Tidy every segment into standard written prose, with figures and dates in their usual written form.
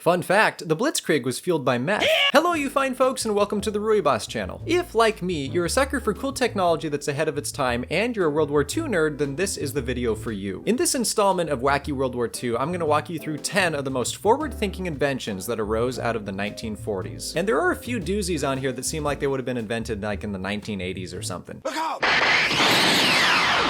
Fun fact, the Blitzkrieg was fueled by meth. Hello you fine folks and welcome to the Ruiboss channel. If, like me, you're a sucker for cool technology that's ahead of its time and you're a World War II nerd, then this is the video for you. In this installment of Wacky World War II, I'm going to walk you through 10 of the most forward-thinking inventions that arose out of the 1940s. And there are a few doozies on here that seem like they would have been invented like in the 1980s or something. Look out!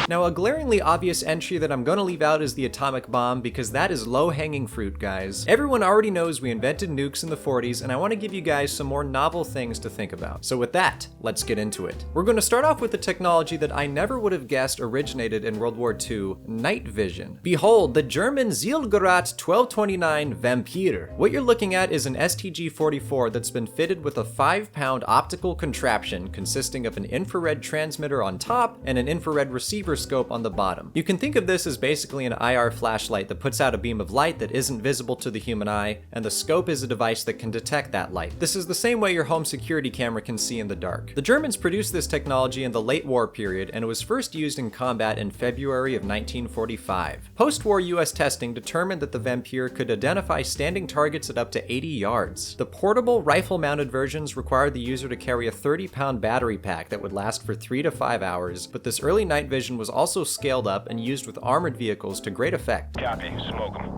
Now, a glaringly obvious entry that I'm gonna leave out is the atomic bomb, because that is low-hanging fruit, guys. Everyone already knows we invented nukes in the 40s, and I want to give you guys some more novel things to think about. So with that, let's get into it. We're going to start off with the technology that I never would have guessed originated in World War II, night vision. Behold, the German Zielgerät 1229 Vampire. What you're looking at is an STG-44 that's been fitted with a 5-pound optical contraption consisting of an infrared transmitter on top and an infrared receiver scope on the bottom. You can think of this as basically an IR flashlight that puts out a beam of light that isn't visible to the human eye, and the scope is a device that can detect that light. This is the same way your home security camera can see in the dark. The Germans produced this technology in the late war period, and it was first used in combat in February of 1945. Post-war US testing determined that the Vampire could identify standing targets at up to 80 yards. The portable rifle-mounted versions required the user to carry a 30-pound battery pack that would last for 3 to 5 hours, but this early night vision was also scaled up and used with armored vehicles to great effect. Copy, smoke 'em.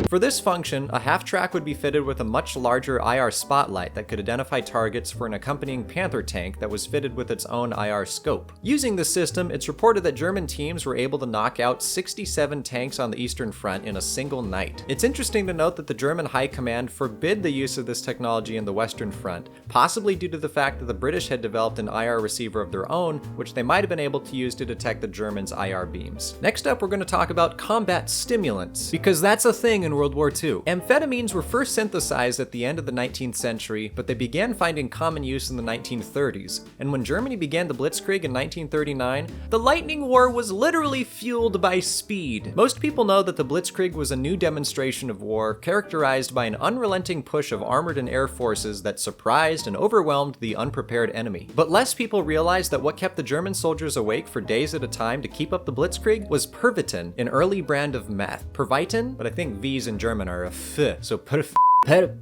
For this function, a half-track would be fitted with a much larger IR spotlight that could identify targets for an accompanying Panther tank that was fitted with its own IR scope. Using this system, it's reported that German teams were able to knock out 67 tanks on the Eastern Front in a single night. It's interesting to note that the German High Command forbid the use of this technology in the Western Front, possibly due to the fact that the British had developed an IR receiver of their own, which they might have been able to use to detect the Germans' IR beams. Next up, we're going to talk about combat stimulants, because that's a thing in World War II. Amphetamines were first synthesized at the end of the 19th century, but they began finding common use in the 1930s. And when Germany began the Blitzkrieg in 1939, the Lightning War was literally fueled by speed. Most people know that the Blitzkrieg was a new demonstration of war, characterized by an unrelenting push of armored and air forces that surprised and overwhelmed the unprepared enemy. But less people realized that what kept the German soldiers awake for days at a time to keep up the Blitzkrieg was Pervitin, an early brand of meth. Pervitin? But I think V's in German are a f, so Pervitin.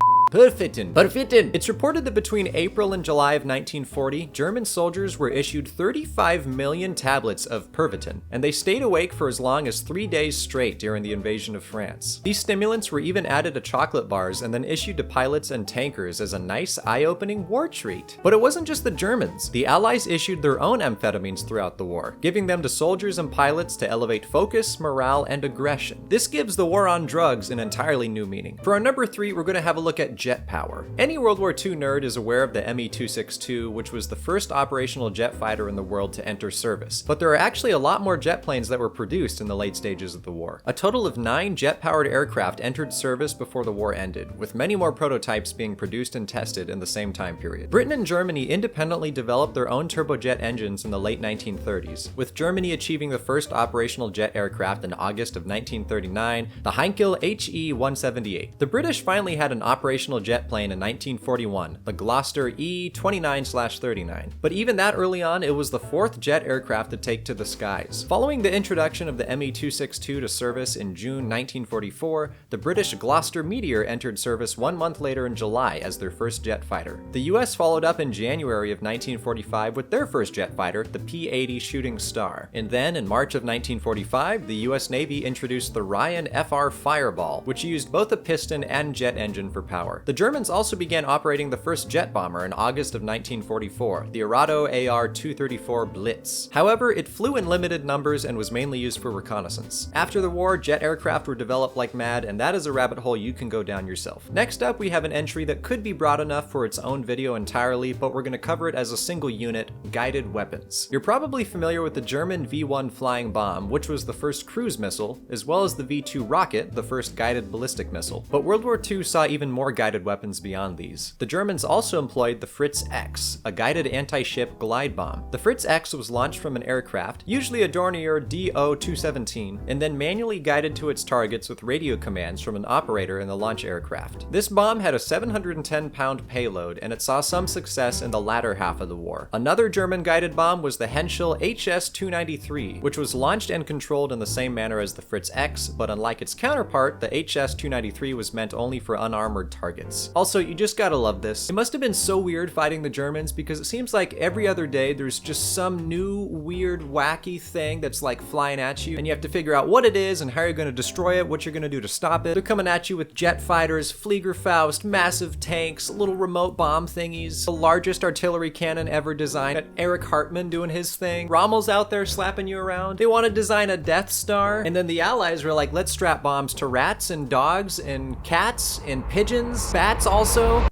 It's reported that between April and July of 1940, German soldiers were issued 35 million tablets of Pervitin, and they stayed awake for as long as 3 days straight during the invasion of France. These stimulants were even added to chocolate bars and then issued to pilots and tankers as a nice, eye-opening war treat. But it wasn't just the Germans. The Allies issued their own amphetamines throughout the war, giving them to soldiers and pilots to elevate focus, morale, and aggression. This gives the war on drugs an entirely new meaning. For our number 3, we're going to have a look at jet power. Any World War II nerd is aware of the Me-262, which was the first operational jet fighter in the world to enter service. But there are actually a lot more jet planes that were produced in the late stages of the war. A total of 9 jet-powered aircraft entered service before the war ended, with many more prototypes being produced and tested in the same time period. Britain and Germany independently developed their own turbojet engines in the late 1930s, with Germany achieving the first operational jet aircraft in August of 1939, the Heinkel HE-178. The British finally had an operational jet plane in 1941, the Gloucester E-29/39. But even that early on, it was the 4th jet aircraft to take to the skies. Following the introduction of the Me-262 to service in June 1944, the British Gloucester Meteor entered service 1 month later in July as their first jet fighter. The US followed up in January of 1945 with their first jet fighter, the P-80 Shooting Star. And then in March of 1945, the US Navy introduced the Ryan FR Fireball, which used both a piston and jet engine for power. The Germans also began operating the first jet bomber in August of 1944, the Arado AR-234 Blitz. However, it flew in limited numbers and was mainly used for reconnaissance. After the war, jet aircraft were developed like mad, and that is a rabbit hole you can go down yourself. Next up, we have an entry that could be broad enough for its own video entirely, but we're going to cover it as a single unit: guided weapons. You're probably familiar with the German V-1 flying bomb, which was the first cruise missile, as well as the V-2 rocket, the first guided ballistic missile. But World War II saw even more guided guided weapons beyond these. The Germans also employed the Fritz X, a guided anti-ship glide bomb. The Fritz X was launched from an aircraft, usually a Dornier DO-217, and then manually guided to its targets with radio commands from an operator in the launch aircraft. This bomb had a 710-pound payload, and it saw some success in the latter half of the war. Another German guided bomb was the Henschel HS-293, which was launched and controlled in the same manner as the Fritz X, but unlike its counterpart, the HS-293 was meant only for unarmored targets. Also, you just gotta love this. It must have been so weird fighting the Germans, because it seems like every other day there's just some new, weird, wacky thing that's like flying at you, and you have to figure out what it is and how you're gonna destroy it, what you're gonna do to stop it. They're coming at you with jet fighters, Fliegerfaust, massive tanks, little remote bomb thingies, the largest artillery cannon ever designed. Eric Hartmann doing his thing. Rommel's out there slapping you around. They want to design a Death Star, and then the Allies were like, let's strap bombs to rats and dogs and cats and pigeons, bats also.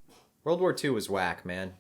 World War II was whack, man.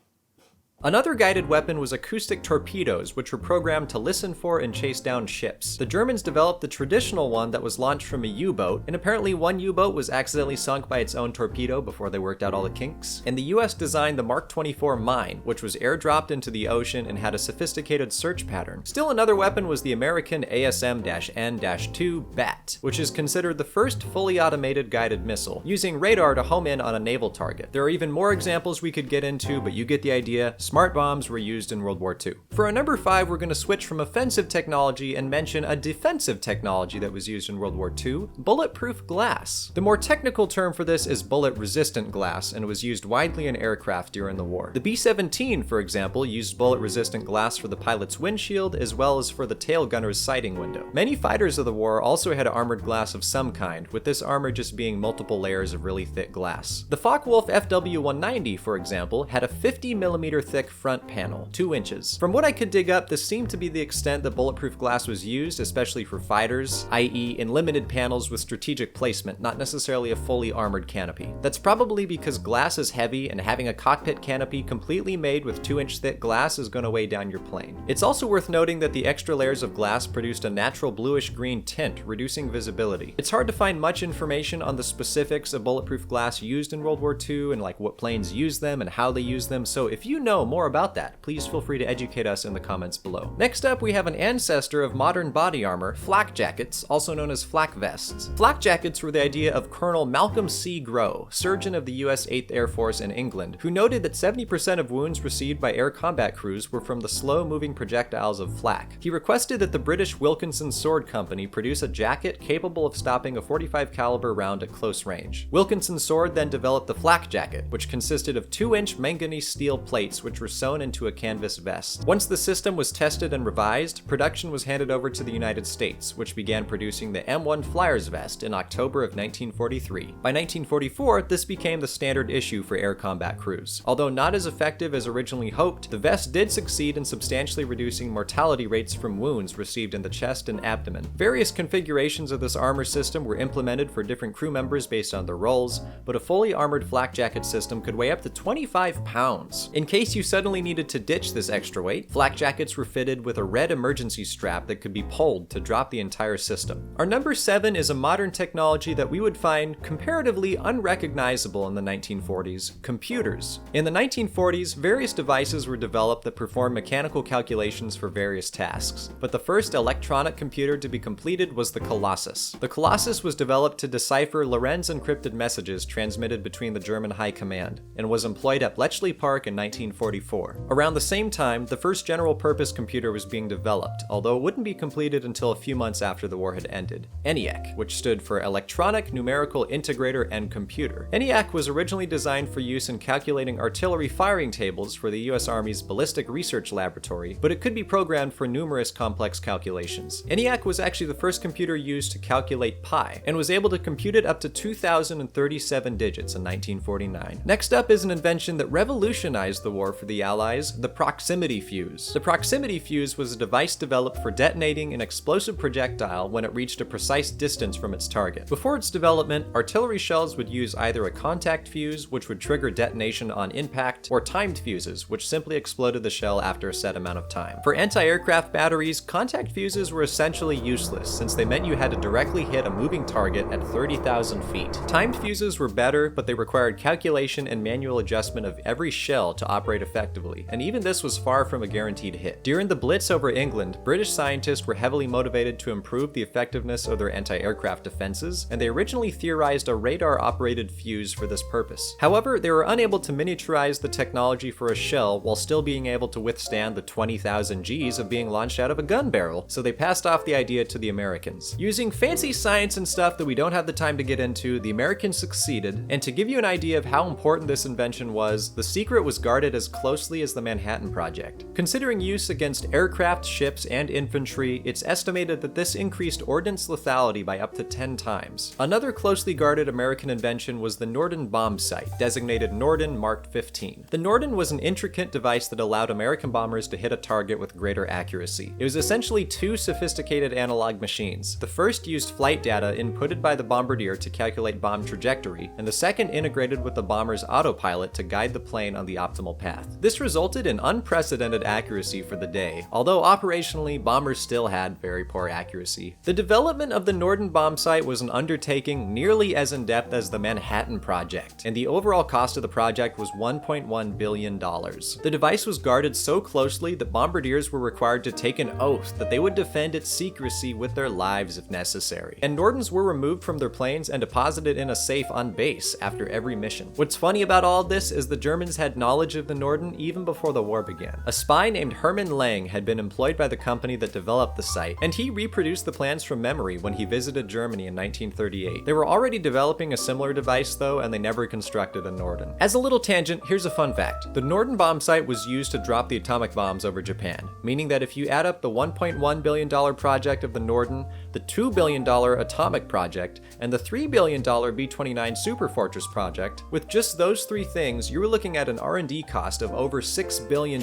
Another guided weapon was acoustic torpedoes, which were programmed to listen for and chase down ships. The Germans developed the traditional one that was launched from a U-boat, and apparently one U-boat was accidentally sunk by its own torpedo before they worked out all the kinks. And the US designed the Mark 24 mine, which was airdropped into the ocean and had a sophisticated search pattern. Still another weapon was the American ASM-N-2 BAT, which is considered the first fully automated guided missile, using radar to home in on a naval target. There are even more examples we could get into, but you get the idea. Smart bombs were used in World War II. For our number 5, we're going to switch from offensive technology and mention a defensive technology that was used in World War II, bulletproof glass. The more technical term for this is bullet-resistant glass, and was used widely in aircraft during the war. The B-17, for example, used bullet-resistant glass for the pilot's windshield as well as for the tail gunner's sighting window. Many fighters of the war also had armored glass of some kind, with this armor just being multiple layers of really thick glass. The Focke-Wulf FW-190, for example, had a 50mm thick front panel, 2 inches. From what I could dig up, this seemed to be the extent that bulletproof glass was used, especially for fighters, i.e. in limited panels with strategic placement, not necessarily a fully armored canopy. That's probably because glass is heavy, and having a cockpit canopy completely made with 2-inch thick glass is going to weigh down your plane. It's also worth noting that the extra layers of glass produced a natural bluish-green tint, reducing visibility. It's hard to find much information on the specifics of bulletproof glass used in World War II and like what planes used them and how they used them, so if you know more about that, please feel free to educate us in the comments below. Next up, we have an ancestor of modern body armor, flak jackets, also known as flak vests. Flak jackets were the idea of Colonel Malcolm C. Grow, surgeon of the US 8th Air Force in England, who noted that 70% of wounds received by air combat crews were from the slow-moving projectiles of flak. He requested that the British Wilkinson Sword Company produce a jacket capable of stopping a .45 caliber round at close range. Wilkinson Sword then developed the flak jacket, which consisted of 2-inch manganese steel plates which were sewn into a canvas vest. Once the system was tested and revised, production was handed over to the United States, which began producing the M1 Flyers vest in October of 1943. By 1944, this became the standard issue for air combat crews. Although not as effective as originally hoped, the vest did succeed in substantially reducing mortality rates from wounds received in the chest and abdomen. Various configurations of this armor system were implemented for different crew members based on their roles, but a fully armored flak jacket system could weigh up to 25 pounds. In case you suddenly needed to ditch this extra weight, flak jackets were fitted with a red emergency strap that could be pulled to drop the entire system. Our number 7 is a modern technology that we would find comparatively unrecognizable in the 1940s, computers. In the 1940s, various devices were developed that performed mechanical calculations for various tasks, but the first electronic computer to be completed was the Colossus. The Colossus was developed to decipher Lorenz encrypted messages transmitted between the German High Command, and was employed at Bletchley Park in 1944. Around the same time, the first general-purpose computer was being developed, although it wouldn't be completed until a few months after the war had ended. ENIAC, which stood for Electronic Numerical Integrator and Computer. ENIAC was originally designed for use in calculating artillery firing tables for the US Army's Ballistic Research Laboratory, but it could be programmed for numerous complex calculations. ENIAC was actually the first computer used to calculate pi, and was able to compute it up to 2,037 digits in 1949. Next up is an invention that revolutionized the war for for the Allies, the proximity fuse. The proximity fuse was a device developed for detonating an explosive projectile when it reached a precise distance from its target. Before its development, artillery shells would use either a contact fuse, which would trigger detonation on impact, or timed fuses, which simply exploded the shell after a set amount of time. For anti-aircraft batteries, contact fuses were essentially useless, since they meant you had to directly hit a moving target at 30,000 feet. Timed fuses were better, but they required calculation and manual adjustment of every shell to operate effectively, and even this was far from a guaranteed hit. During the Blitz over England, British scientists were heavily motivated to improve the effectiveness of their anti-aircraft defenses, and they originally theorized a radar-operated fuse for this purpose. However, they were unable to miniaturize the technology for a shell while still being able to withstand the 20,000 Gs of being launched out of a gun barrel, so they passed off the idea to the Americans. Using fancy science and stuff that we don't have the time to get into, the Americans succeeded, and to give you an idea of how important this invention was, the secret was guarded as closely as the Manhattan Project. Considering use against aircraft, ships, and infantry, it's estimated that this increased ordnance lethality by up to 10 times. Another closely guarded American invention was the Norden Bombsight, designated Norden Mark 15. The Norden was an intricate device that allowed American bombers to hit a target with greater accuracy. It was essentially two sophisticated analog machines. The first used flight data inputted by the bombardier to calculate bomb trajectory, and the second integrated with the bomber's autopilot to guide the plane on the optimal path. This resulted in unprecedented accuracy for the day, although operationally, bombers still had very poor accuracy. The development of the Norden Bombsight was an undertaking nearly as in-depth as the Manhattan Project, and the overall cost of the project was $1.1 billion. The device was guarded so closely that bombardiers were required to take an oath that they would defend its secrecy with their lives if necessary. And Nordens were removed from their planes and deposited in a safe on base after every mission. What's funny about all this is the Germans had knowledge of the Norden even before the war began. A spy named Hermann Lang had been employed by the company that developed the sight, and he reproduced the plans from memory when he visited Germany in 1938. They were already developing a similar device though, and they never constructed a Norden. As a little tangent, here's a fun fact. The Norden Bombsight was used to drop the atomic bombs over Japan, meaning that if you add up the $1.1 billion project of the Norden, the $2 billion atomic project, and the $3 billion B-29 Superfortress project, with just those three things, you were looking at an R&D cost of over $6 billion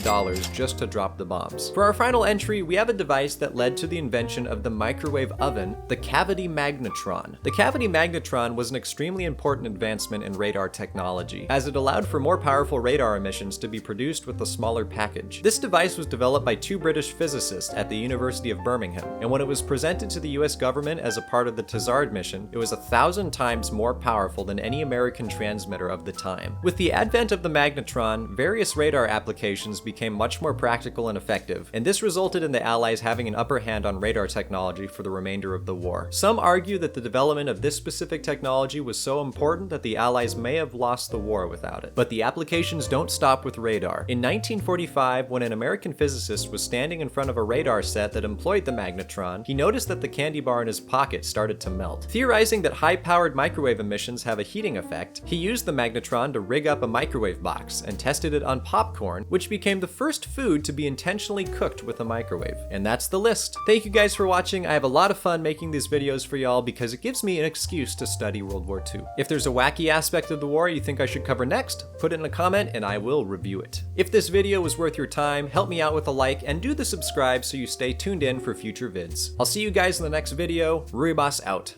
just to drop the bombs. For our final entry, we have a device that led to the invention of the microwave oven, the cavity magnetron. The cavity magnetron was an extremely important advancement in radar technology, as it allowed for more powerful radar emissions to be produced with a smaller package. This device was developed by two British physicists at the University of Birmingham, and when it was presented to the US government as a part of the Tazard mission, it was 1,000 times more powerful than any American transmitter of the time. With the advent of the magnetron, various radar applications became much more practical and effective, and this resulted in the Allies having an upper hand on radar technology for the remainder of the war. Some argue that the development of this specific technology was so important that the Allies may have lost the war without it. But the applications don't stop with radar. In 1945, when an American physicist was standing in front of a radar set that employed the magnetron, he noticed that the candy bar in his pocket started to melt. Theorizing that high-powered microwave emissions have a heating effect, he used the magnetron to rig up a microwave box and tested it on popcorn, which became the first food to be intentionally cooked with a microwave. And that's the list. Thank you guys for watching. I have a lot of fun making these videos for y'all because it gives me an excuse to study World War II. If there's a wacky aspect of the war you think I should cover next, put it in a comment and I will review it. If this video was worth your time, help me out with a like and do the subscribe so you stay tuned in for future vids. I'll see you guys in the next video. Ruibas out.